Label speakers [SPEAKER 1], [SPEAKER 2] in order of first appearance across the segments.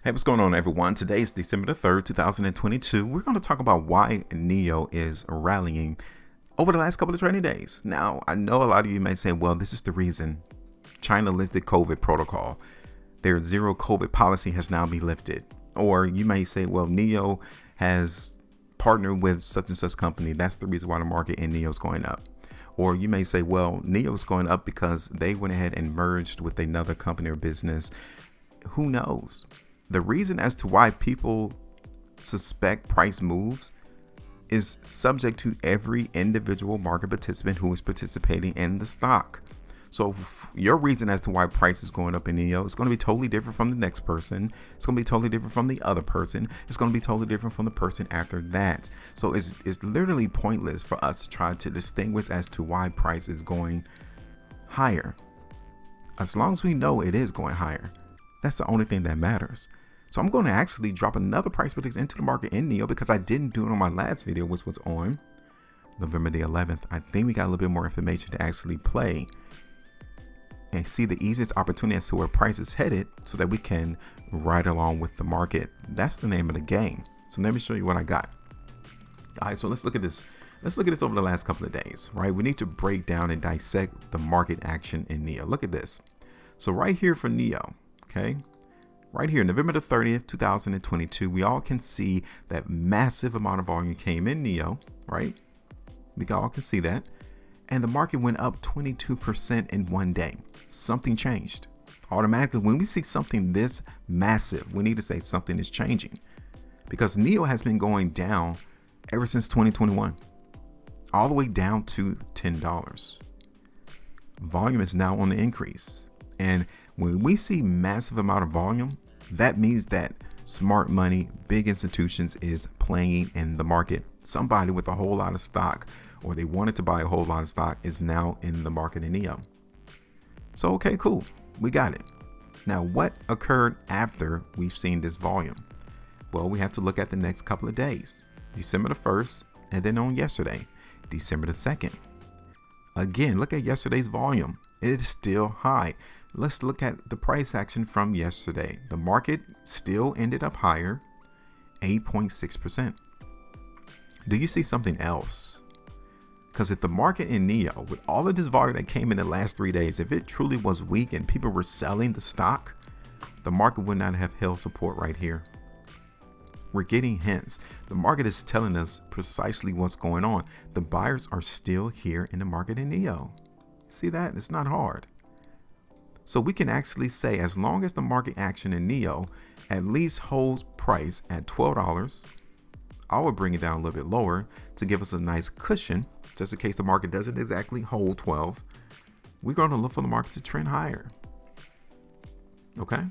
[SPEAKER 1] Hey, what's going on, everyone? Today is December the 3rd, 2022. We're going to talk about why NEO is rallying over the last couple of trading days. Now, I know a lot of you may say, well, this is the reason China lifted COVID protocol. Their zero COVID policy has now been lifted. Or you may say, well, NEO has partnered with such and such company. That's the reason why the market in NEO is going up. Or you may say, well, NEO is going up because they went ahead and merged with another company or business. Who knows? The reason as to why people suspect price moves is subject to every individual market participant who is participating in the stock. So your reason as to why price is going up in NEO is going to be totally different from the next person. It's going to be totally different from the other person. It's going to be totally different from the person after that. So it's literally pointless for us to try to distinguish as to why price is going higher. As long as we know it is going higher, that's the only thing that matters. So I'm going to actually drop another price prediction into the market in NEO because I didn't do it on my last video, which was on November the 11th. I think we got a little bit more information to actually play and see the easiest opportunity as to where price is headed so that we can ride along with the market. That's the name of the game. So let me show you what I got. All right, so let's look at this. Let's look at this over the last couple of days, right? We need to break down and dissect the market action in NEO. Look at this. So right here for NEO, okay? Right here, November the 30th, 2022, we all can see that massive amount of volume came in NEO, right? We all can see that. And the market went up 22% in one day. Something changed. Automatically, when we see something this massive, we need to say something is changing. Because NEO has been going down ever since 2021. All the way down to $10. Volume is now on the increase. And when we see massive amount of volume, that means that smart money, big institutions is playing in the market. Somebody with a whole lot of stock, or they wanted to buy a whole lot of stock, is now in the market in NEO. So, okay, cool. We got it. Now, what occurred after we've seen this volume? Well, we have to look at the next couple of days. December the 1st, and then on yesterday, December the 2nd. Again, look at yesterday's volume. It is still high. Let's look at the price action from yesterday. The market still ended up higher, 8.6%. Do you see something else? Because if the market in NEO, with all of this volume that came in the last 3 days, if it truly was weak and people were selling the stock, the market would not have held support right here. We're getting hints. The market is telling us precisely what's going on. The buyers are still here in the market in NEO. See that? It's not hard. So we can actually say, as long as the market action in NEO at least holds price at $12, I would bring it down a little bit lower to give us a nice cushion, just in case the market doesn't exactly hold 12. We're going to look for the market to trend higher. Okay.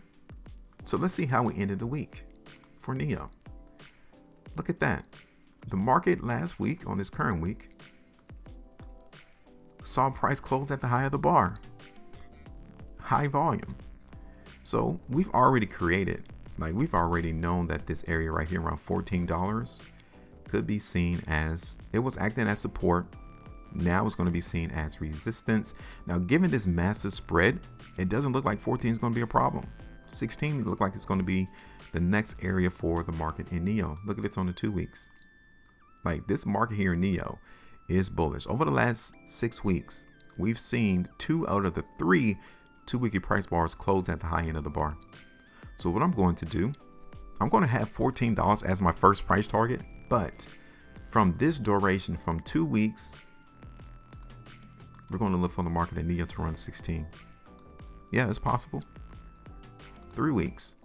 [SPEAKER 1] So let's see how we ended the week for NEO. Look at that. The market last week, on this current week, saw price close at the high of the bar. High volume. So we've already we've already known that this area right here around $14 could be seen as, it was acting as support. Now it's going to be seen as resistance. Now, given this massive spread, it doesn't look like 14 is going to be a problem. 16 look like it's going to be the next area for the market in NEO. Look at it on the 2 weeks. Like, this market here in NEO is bullish. Over the last 6 weeks, we've seen 2 out of the 3 2-weekly price bars close at the high end of the bar. So what I'm going to do, I'm going to have $14 as my first price target, but from this duration, from 2 weeks, we're going to look for the market in NEO to run 16. Yeah, it's possible. 3 weeks.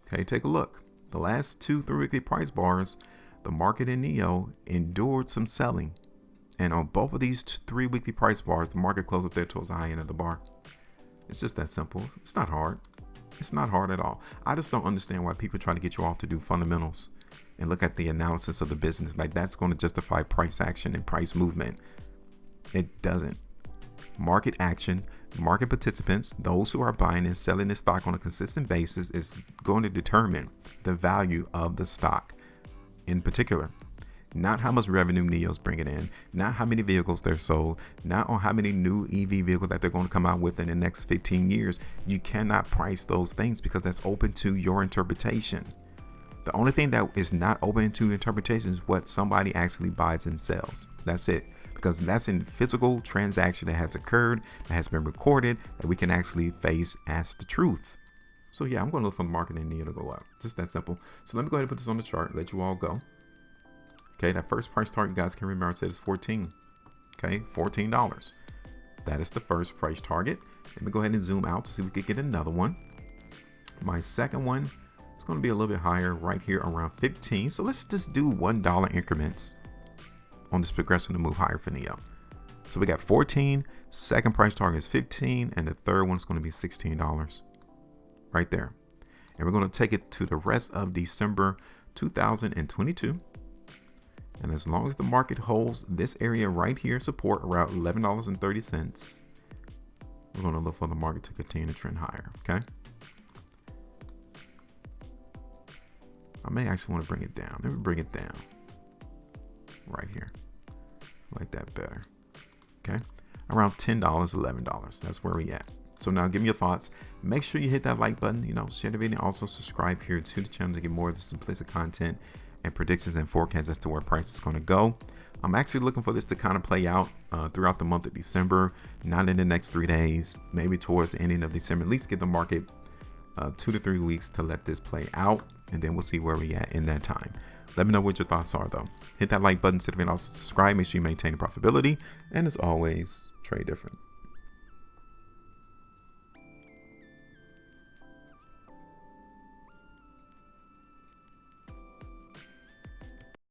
[SPEAKER 1] Okay, take a look. The last 2 3-weekly price bars, the market in NEO endured some selling. And on both of these 3 weekly price bars, the market closed up there towards the high end of the bar. It's just that simple. It's not hard. It's not hard at all. I just don't understand why people try to get you off to do fundamentals and look at the analysis of the business. Like, that's going to justify price action and price movement. It doesn't. Market action, market participants, those who are buying and selling this stock on a consistent basis, is going to determine the value of the stock in particular. Not how much revenue NIO's bringing in, not how many vehicles they're sold, not on how many new EV vehicles that they're going to come out with in the next 15 years. You cannot price those things because that's open to your interpretation. The only thing that is not open to interpretation is what somebody actually buys and sells. That's it. Because that's in physical transaction that has occurred, that has been recorded, that we can actually face as the truth. So yeah, I'm going to look for the market in NIO to go up. Just that simple. So let me go ahead and put this on the chart, let you all go. Okay, that first price target, you guys can remember I said is 14. Okay, $14. That is the first price target. Let me go ahead and zoom out to see if we could get another one. My second one is going to be a little bit higher right here around 15. So let's just do $1 increments on this progression to move higher for NIO. So we got 14, second price target is 15, and the third one is going to be $16 right there. And we're going to take it to the rest of December 2022. And as long as the market holds this area right here, support around $11.30, we're going to look for the market to continue to trend higher. Okay. I may actually want to bring it down. Let me bring it down right here. I like that better. Okay. Around $10, $11. That's where we at. So now give me your thoughts. Make sure you hit that like button, share the video. Also subscribe here to the channel to get more of the simplistic content and predictions and forecasts as to where price is going to go. I'm actually looking for this to kind of play out throughout the month of December, not in the next 3 days, maybe towards the ending of December. At least get the market 2 to 3 weeks to let this play out, and then we'll see where we at in that time. Let me know what your thoughts are though. Hit that like button, and also subscribe. Make sure you maintain profitability, and as always, trade different.